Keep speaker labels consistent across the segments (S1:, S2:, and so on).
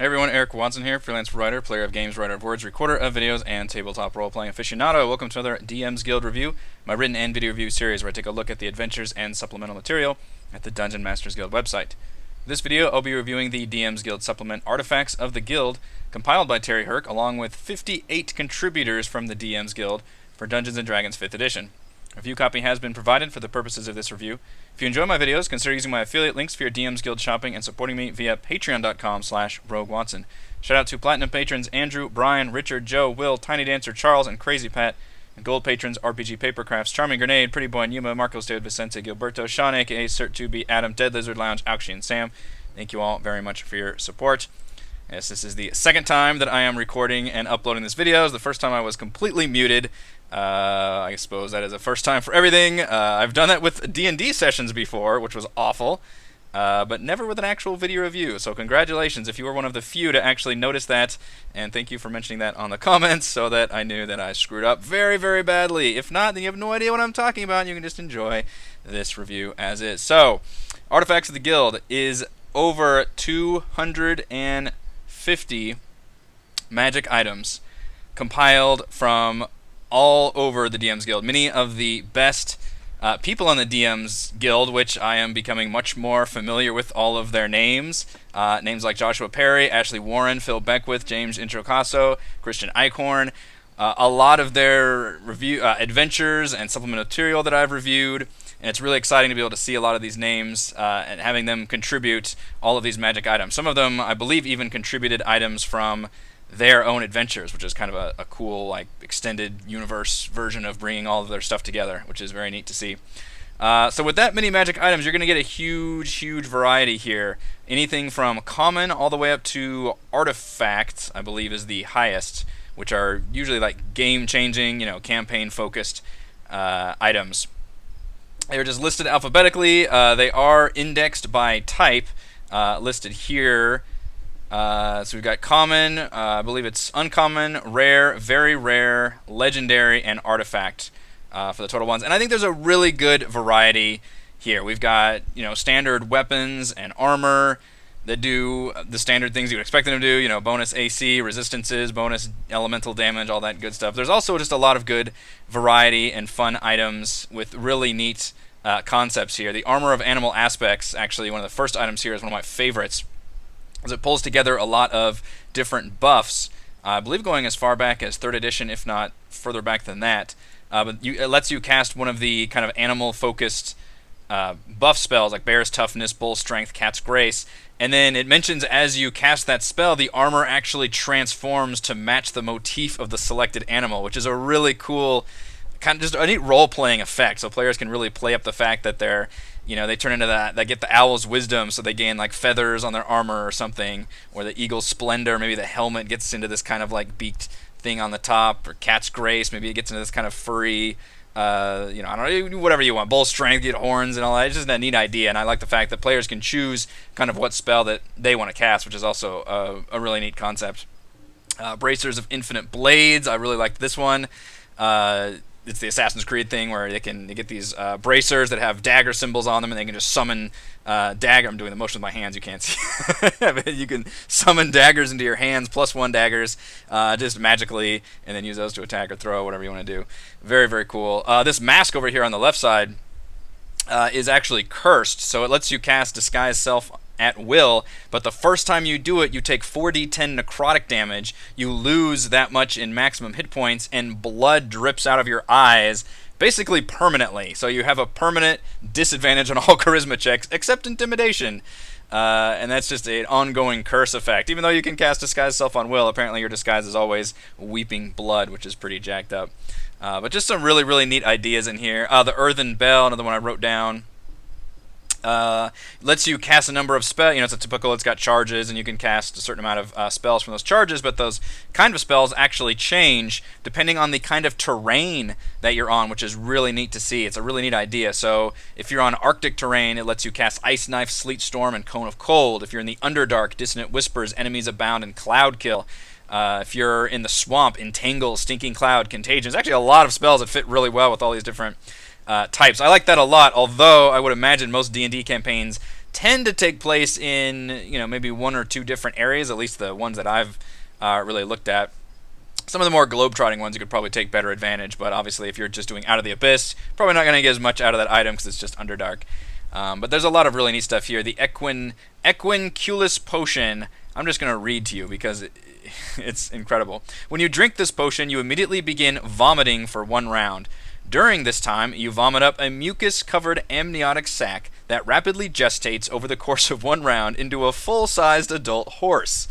S1: Everyone, Eric Watson here, freelance writer, player of games, writer of words, recorder of videos, and tabletop role-playing aficionado. Welcome to another DM's Guild review, my written and video review series where I take a look at the adventures and supplemental material at the Dungeon Masters Guild website. In this video, I'll be reviewing the DM's Guild supplement Artifacts of the Guild, compiled by Terry Herc, along with 58 contributors from the DM's Guild for Dungeons & Dragons 5th edition. A review copy has been provided for the purposes of this review. If you enjoy my videos, consider using my affiliate links for your DM's Guild shopping and supporting me via patreon.com/RogueWatson. Shout out to Platinum patrons Andrew, Brian, Richard, Joe, Will, Tiny Dancer, Charles, and Crazy Pat. And Gold patrons RPG Papercrafts, Charming Grenade, Pretty Boy, Yuma, Marcos, David, Vicente, Gilberto, Sean, aka Cert2B, Adam, Dead Lizard Lounge, Aukshi, and Sam. Thank you all very much for your support. Yes, this is the second time that I am recording and uploading this video. The first time I was completely muted. I suppose that is a first time for everything. I've done that with D&D sessions before, which was awful, but never with an actual video review. So congratulations if you were one of the few to actually notice that, and thank you for mentioning that on the comments so that I knew that I screwed up very, very badly. If not, then you have no idea what I'm talking about, and you can just enjoy this review as is. So, Artifacts of the Guild is over 250 magic items compiled from all over the DM's Guild. Many of the best people on the DM's Guild, which I am becoming much more familiar with all of their names. Names like Joshua Perry, Ashley Warren, Phil Beckwith, James Introcaso, Christian Eichhorn. A lot of their review adventures and supplemental material that I've reviewed. And it's really exciting to be able to see a lot of these names and having them contribute all of these magic items. Some of them, I believe, even contributed items from their own adventures, which is kind of a cool, like, extended universe version of bringing all of their stuff together, which is very neat to see. So with that many magic items, you're going to get a huge variety here. Anything from common all the way up to artifacts, I believe, is the highest, which are usually like game-changing, campaign-focused items. They're just listed alphabetically. They are indexed by type, listed here. So we've got common, I believe it's uncommon, rare, very rare, legendary, and artifact for the total ones. And I think there's a really good variety here. We've got, standard weapons and armor that do the standard things you would expect them to do, bonus AC, resistances, bonus elemental damage, all that good stuff. There's also just a lot of good variety and fun items with really neat concepts here. The Armor of Animal Aspects, actually one of the first items here, is one of my favorites, as it pulls together a lot of different buffs, I believe going as far back as 3rd edition, if not further back than that. But it lets you cast one of the kind of animal-focused buff spells, like Bear's Toughness, Bull's Strength, Cat's Grace, and then it mentions as you cast that spell, the armor actually transforms to match the motif of the selected animal, which is a really cool, kind of just a neat role-playing effect, so players can really play up the fact that they're, they turn into that, they get the owl's wisdom, so they gain like feathers on their armor or something, or the eagle's splendor, maybe the helmet gets into this kind of like beaked thing on the top, or cat's grace, maybe it gets into this kind of furry, I don't know, whatever you want, bull strength, get horns and all that. It's just a neat idea, and I like the fact that players can choose kind of what spell that they want to cast, which is also a really neat concept. Bracers of Infinite Blades, I really liked this one. It's the Assassin's Creed thing where they get these bracers that have dagger symbols on them, and they can just summon dagger. I'm doing the motion with my hands, you can't see. But you can summon daggers into your hands, +1 daggers, just magically, and then use those to attack or throw, whatever you want to do. Very, very cool. This mask over here on the left side is actually cursed, so it lets you cast Disguise Self at will, but the first time you do it, you take 4d10 necrotic damage, you lose that much in maximum hit points, and blood drips out of your eyes, basically permanently. So you have a permanent disadvantage on all charisma checks, except intimidation. And that's just an ongoing curse effect. Even though you can cast Disguise Self on will, apparently your disguise is always weeping blood, which is pretty jacked up. But just some really, really neat ideas in here. The Earthen Bell, another one I wrote down. Lets you cast a number of spells. It's a typical, it's got charges, and you can cast a certain amount of spells from those charges, but those kind of spells actually change depending on the kind of terrain that you're on, which is really neat to see. It's a really neat idea. So if you're on Arctic terrain, it lets you cast Ice Knife, Sleet Storm, and Cone of Cold. If you're in the Underdark, Dissonant Whispers, Enemies Abound, and Cloud Kill. If you're in the Swamp, Entangle, Stinking Cloud, Contagion. There's actually a lot of spells that fit really well with all these different types. I like that a lot, although I would imagine most D&D campaigns tend to take place in, maybe one or two different areas, at least the ones that I've really looked at. Some of the more globe-trotting ones you could probably take better advantage, but obviously if you're just doing Out of the Abyss, probably not going to get as much out of that item because it's just Underdark. But there's a lot of really neat stuff here. The Equinculus Potion, I'm just going to read to you because it's incredible. When you drink this potion, you immediately begin vomiting for 1 round. During this time, you vomit up a mucus-covered amniotic sac that rapidly gestates over the course of 1 round into a full-sized adult horse.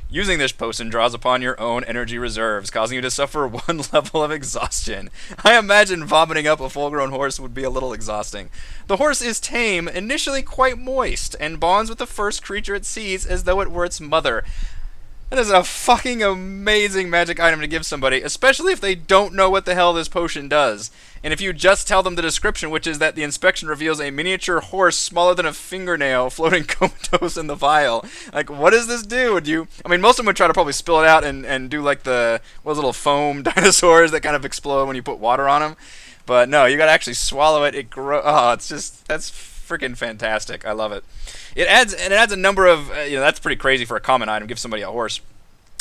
S1: Using this potion draws upon your own energy reserves, causing you to suffer 1 level of exhaustion. I imagine vomiting up a full-grown horse would be a little exhausting. The horse is tame, initially quite moist, and bonds with the first creature it sees as though it were its mother. That is a fucking amazing magic item to give somebody, especially if they don't know what the hell this potion does. And if you just tell them the description, which is that the inspection reveals a miniature horse smaller than a fingernail floating comatose in the vial. Like, what does this do? Most of them would try to probably spill it out and do like those little foam dinosaurs that kind of explode when you put water on them. But no, you gotta actually swallow it. That's freaking fantastic. I love it. It adds a number of, that's pretty crazy for a common item, give somebody a horse.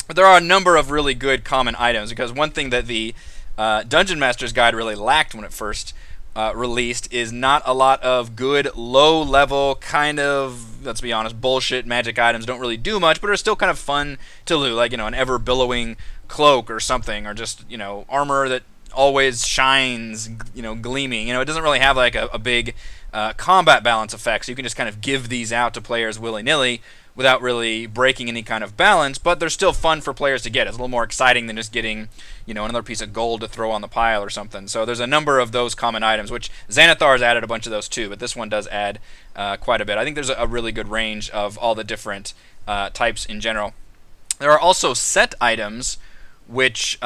S1: But there are a number of really good common items, because one thing that the Dungeon Master's Guide really lacked when it first released is not a lot of good low-level kind of, let's be honest, bullshit magic items. Don't really do much, but are still kind of fun to loot, like, an ever-billowing cloak or something, or just, armor that always shines, gleaming. It doesn't really have like a big combat balance effect, so you can just kind of give these out to players willy-nilly without really breaking any kind of balance, but they're still fun for players to get. It's a little more exciting than just getting, another piece of gold to throw on the pile or something. So there's a number of those common items, which Xanathar's added a bunch of those too, but this one does add quite a bit. I think there's a really good range of all the different types in general. There are also set items, which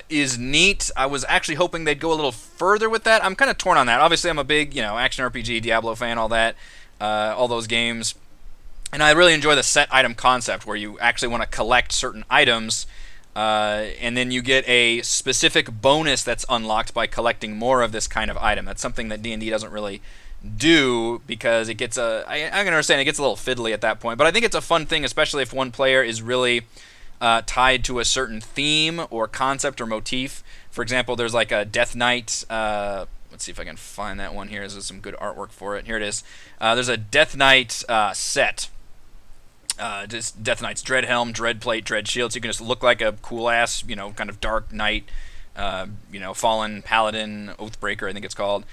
S1: is neat. I was actually hoping they'd go a little further with that. I'm kind of torn on that. Obviously, I'm a big, action RPG, Diablo fan, all that, all those games. And I really enjoy the set item concept, where you actually want to collect certain items, and then you get a specific bonus that's unlocked by collecting more of this kind of item. That's something that D&D doesn't really do, because it gets I can understand it gets a little fiddly at that point. But I think it's a fun thing, especially if one player is really tied to a certain theme or concept or motif. For example, there's like a Death Knight. Let's see if I can find that one here. There's some good artwork for it. Here it is. There's a Death Knight set. Just Death Knight's Dread Helm, Dread Plate, Dread Shield. So you can just look like a cool ass, kind of dark knight, fallen paladin, Oathbreaker, I think it's called.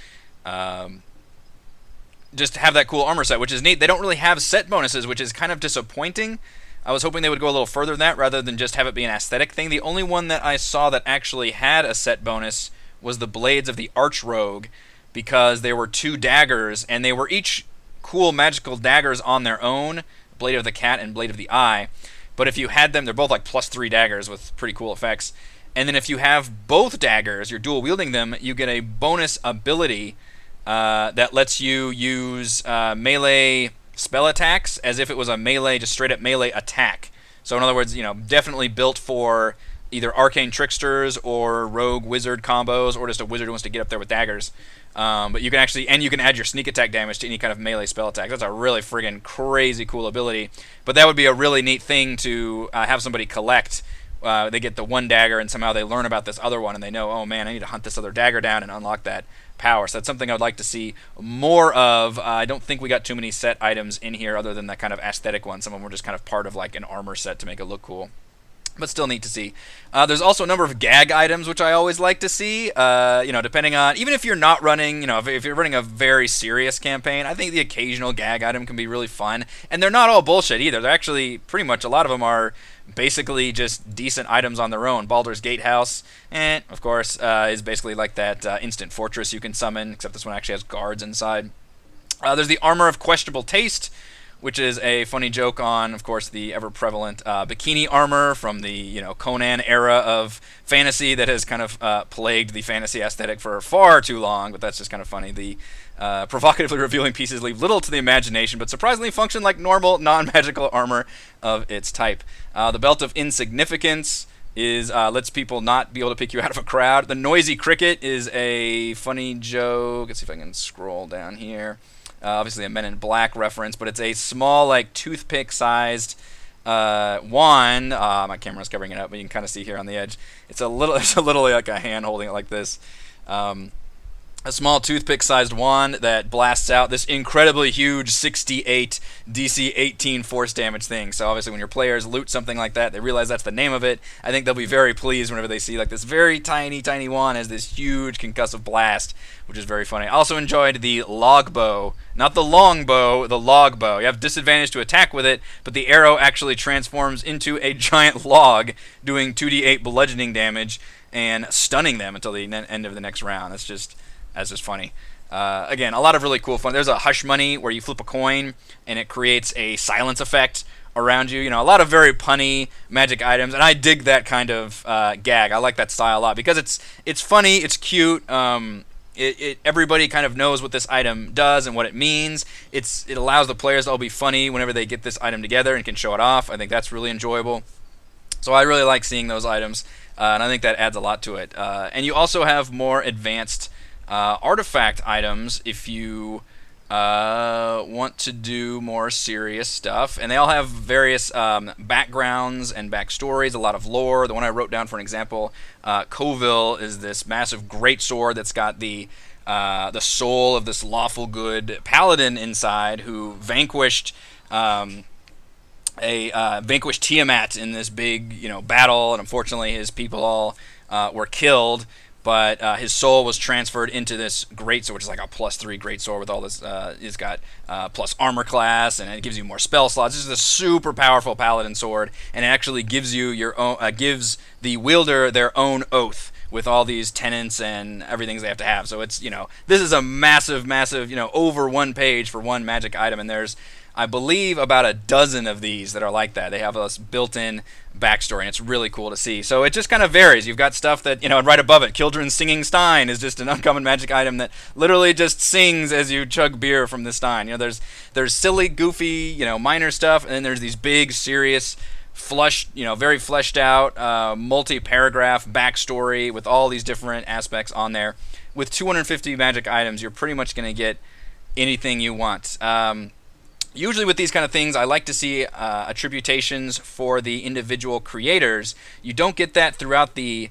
S1: Just have that cool armor set, which is neat. They don't really have set bonuses, which is kind of disappointing. I was hoping they would go a little further than that, rather than just have it be an aesthetic thing. The only one that I saw that actually had a set bonus was the Blades of the Archrogue, because there were 2 daggers, and they were each cool magical daggers on their own, Blade of the Cat and Blade of the Eye. But if you had them, they're both like +3 daggers with pretty cool effects. And then if you have both daggers, you're dual wielding them, you get a bonus ability that lets you use melee spell attacks as if it was a melee, just straight up melee attack. So in other words, definitely built for either arcane tricksters or rogue wizard combos, or just a wizard who wants to get up there with daggers. But you can actually, and you can add your sneak attack damage to any kind of melee spell attack. That's a really friggin' crazy cool ability. But that would be a really neat thing to have somebody collect. They get the 1 dagger, and somehow they learn about this other one, and they know, oh man, I need to hunt this other dagger down and unlock that power. So that's something I'd like to see more of. I don't think we got too many set items in here other than that kind of aesthetic one. Some of them were just kind of part of like an armor set to make it look cool. But still neat to see. There's also a number of gag items, which I always like to see. Depending on, even if you're not running, if you're running a very serious campaign, I think the occasional gag item can be really fun. And they're not all bullshit either. They're actually pretty much, a lot of them are basically just decent items on their own. Baldur's Gatehouse, of course, is basically like that instant fortress you can summon, except this one actually has guards inside. There's the Armor of Questionable Taste, which is a funny joke on, of course, the ever-prevalent bikini armor from the Conan era of fantasy that has kind of plagued the fantasy aesthetic for far too long, but that's just kind of funny. The provocatively revealing pieces leave little to the imagination, but surprisingly function like normal, non-magical armor of its type. The Belt of Insignificance lets people not be able to pick you out of a crowd. The Noisy Cricket is a funny joke. Let's see if I can scroll down here. obviously a Men in Black reference, but it's a small, like, toothpick-sized wand. My camera's covering it up, but you can kind of see here on the edge. It's a little, it's a little like a hand holding it like this. A small toothpick-sized wand that blasts out this incredibly huge 68 DC 18 force damage thing. So obviously when your players loot something like that, they realize that's the name of it. I think they'll be very pleased whenever they see like this very tiny, tiny wand as this huge concussive blast, which is very funny. I also enjoyed the log bow. Not the long bow, the log bow. You have disadvantage to attack with it, but the arrow actually transforms into a giant log, doing 2d8 bludgeoning damage and stunning them until the end of the next round. That's just funny. Again, a lot of really cool fun. There's a hush money where you flip a coin and it creates a silence effect around you. You know, a lot of very punny magic items, and I dig that kind of gag. I like that style a lot because it's funny, it's cute. Everybody kind of knows what this item does and what it means. It allows the players to all be funny whenever they get this item together and can show it off. I think that's really enjoyable. So I really like seeing those items, and I think that adds a lot to it. And you also have more advanced artifact items if you want to do more serious stuff, and they all have various backgrounds and backstories, a lot of lore. The one I wrote down for an example, Coville is this massive greatsword that's got the soul of this lawful good paladin inside who vanquished vanquished Tiamat in this big battle, and unfortunately his people all were killed. But his soul was transferred into this greatsword, which is like a +3 greatsword with all this. It's got plus armor class, and it gives you more spell slots. This is a super powerful paladin sword, and it actually gives you your own, gives the wielder their own oath with all these tenets and everything they have to have. So it's this is a massive, massive over 1 page for one magic item, and there's I believe about a dozen of these that are like that. They have this built-in backstory, and it's really cool to see. So it just kind of varies. You've got stuff that, and right above it, Kildren's Singing Stein is just an uncommon magic item that literally just sings as you chug beer from the stein. There's silly, goofy, minor stuff, and then there's these big, serious, very fleshed out, multi-paragraph backstory with all these different aspects on there. With 250 magic items, you're pretty much going to get anything you want. Usually with these kind of things, I like to see attributations for the individual creators. You don't get that throughout the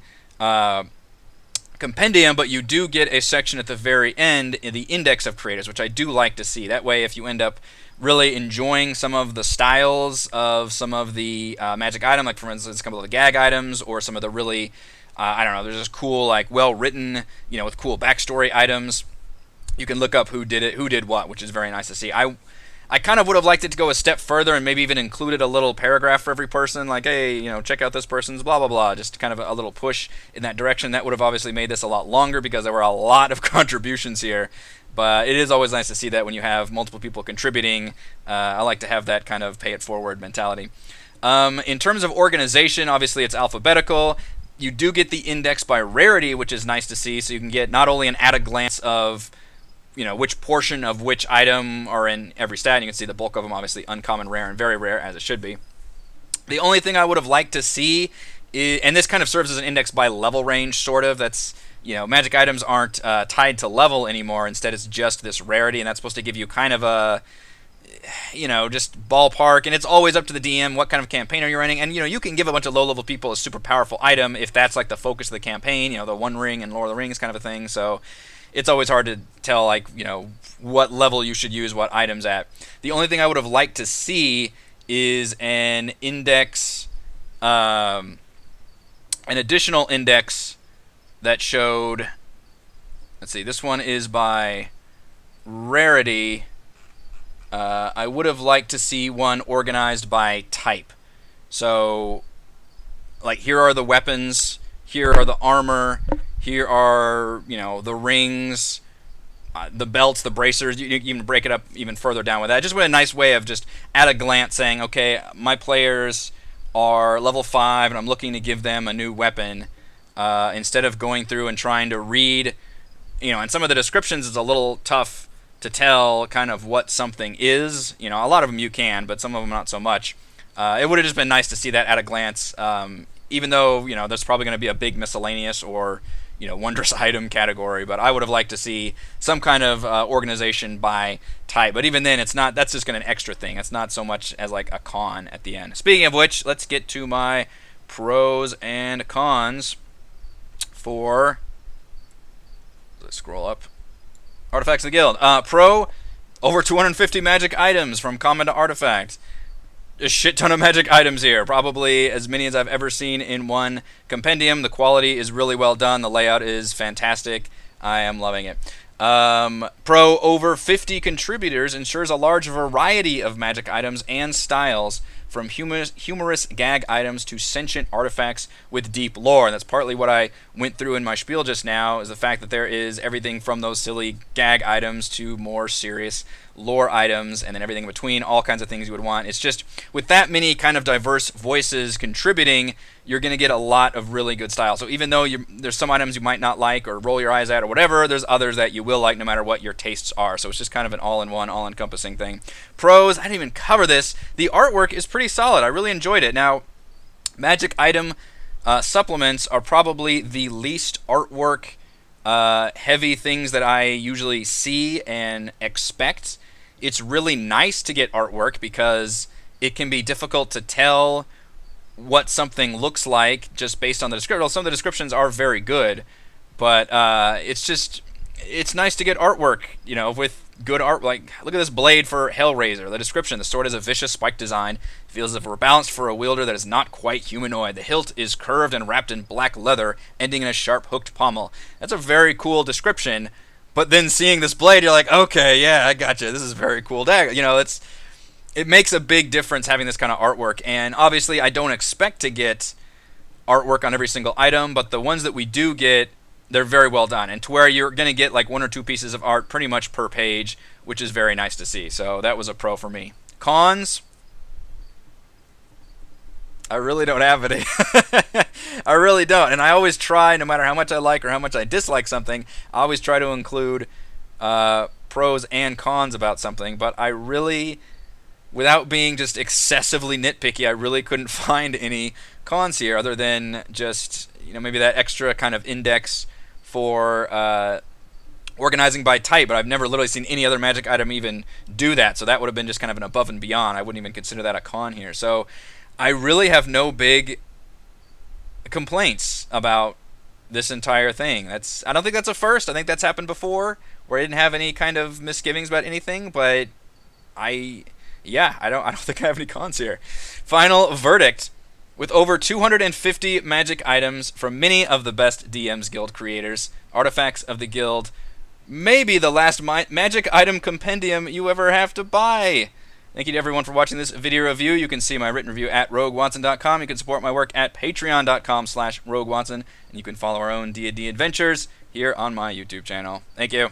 S1: compendium, but you do get a section at the very end in the index of creators, which I do like to see. That way, if you end up really enjoying some of the styles of some of the magic item, like for instance, a couple of the gag items, or some of the really, there's this cool, like well-written, with cool backstory items, you can look up who did it, who did what, which is very nice to see. I kind of would have liked it to go a step further and maybe even included a little paragraph for every person, like, hey, check out this person's blah, blah, blah, just kind of a little push in that direction. That would have obviously made this a lot longer because there were a lot of contributions here, but it is always nice to see that when you have multiple people contributing. I like to have that kind of pay-it-forward mentality. In terms of organization, obviously it's alphabetical. You do get the index by rarity, which is nice to see, so you can get not only an at-a-glance of which portion of which item are in every stat. You can see the bulk of them, obviously uncommon, rare, and very rare, as it should be. The only thing I would have liked to see is, and this kind of serves as an index by level range, sort of. That's, magic items aren't tied to level anymore. Instead, it's just this rarity, and that's supposed to give you kind of a, just ballpark. And it's always up to the DM what kind of campaign are you running. And, you can give a bunch of low-level people a super powerful item if that's like the focus of the campaign, the One Ring and Lord of the Rings kind of a thing. So it's always hard to tell, like, what level you should use what items at. The only thing I would have liked to see is an index, an additional index that showed, let's see, this one is by rarity. I would have liked to see one organized by type. So, like, here are the weapons, here are the armor, here are, the rings, the belts, the bracers. You can break it up even further down with that. Just with a nice way of just at a glance saying, okay, my players are level 5 and I'm looking to give them a new weapon. Instead of going through and trying to read, and some of the descriptions is a little tough to tell kind of what something is. A lot of them you can, but some of them not so much. It would have just been nice to see that at a glance. even though, there's probably going to be a big miscellaneous or, wondrous item category, but I would have liked to see some kind of organization by type. But even then, that's just going to be an extra thing. It's not so much as like a con at the end. Speaking of which, let's get to my pros and cons for, let's scroll up, Artifacts of the Guild. Pro, over 250 magic items from common to artifact. A shit ton of magic items here, probably as many as I've ever seen in one compendium. The quality is really well done. The layout is fantastic. I am loving it. Pro, over 50 contributors ensures a large variety of magic items and styles, from humorous gag items to sentient artifacts with deep lore. And that's partly what I went through in my spiel just now, is the fact that there is everything from those silly gag items to more serious lore items, and then everything in between, all kinds of things you would want. It's just, with that many kind of diverse voices contributing, you're going to get a lot of really good style. So even though there's some items you might not like or roll your eyes at or whatever, there's others that you will like no matter what your tastes are. So it's just kind of an all-in-one, all-encompassing thing. Pros, I didn't even cover this. The artwork is pretty solid. I really enjoyed it. Now, magic item supplements are probably the least artwork heavy things that I usually see and expect. It's really nice to get artwork because it can be difficult to tell what something looks like just based on the description. Well, some of the descriptions are very good, but it's nice to get artwork, with good art. Like, look at this blade for Hellraiser. The description: the sword has a vicious spike design. It feels as if we're balanced for a wielder that is not quite humanoid. The hilt is curved and wrapped in black leather, ending in a sharp hooked pommel. That's a very cool description. But then seeing this blade, you're like, okay, yeah, I gotcha. This is a very cool dagger. It makes a big difference having this kind of artwork. And obviously, I don't expect to get artwork on every single item, but the ones that we do get, they're very well done. And to where you're going to get like one or two pieces of art pretty much per page, which is very nice to see. So that was a pro for me. Cons, I really don't have any. I really don't. And I always try, no matter how much I like or how much I dislike something, I always try to include pros and cons about something. But I really, without being just excessively nitpicky, I really couldn't find any cons here other than just, maybe that extra kind of index for organizing by type. But I've never literally seen any other magic item even do that. So that would have been just kind of an above and beyond. I wouldn't even consider that a con here. So I really have no big complaints about this entire thing. I don't think that's a first. I think that's happened before where I didn't have any kind of misgivings about anything, but I don't think I have any cons here. Final verdict: with over 250 magic items from many of the best DMs Guild creators, Artifacts of the Guild may be the last magic item compendium you ever have to buy. Thank you to everyone for watching this video review. You can see my written review at roguewatson.com. You can support my work at patreon.com/roguewatson. And you can follow our own D&D adventures here on my YouTube channel. Thank you.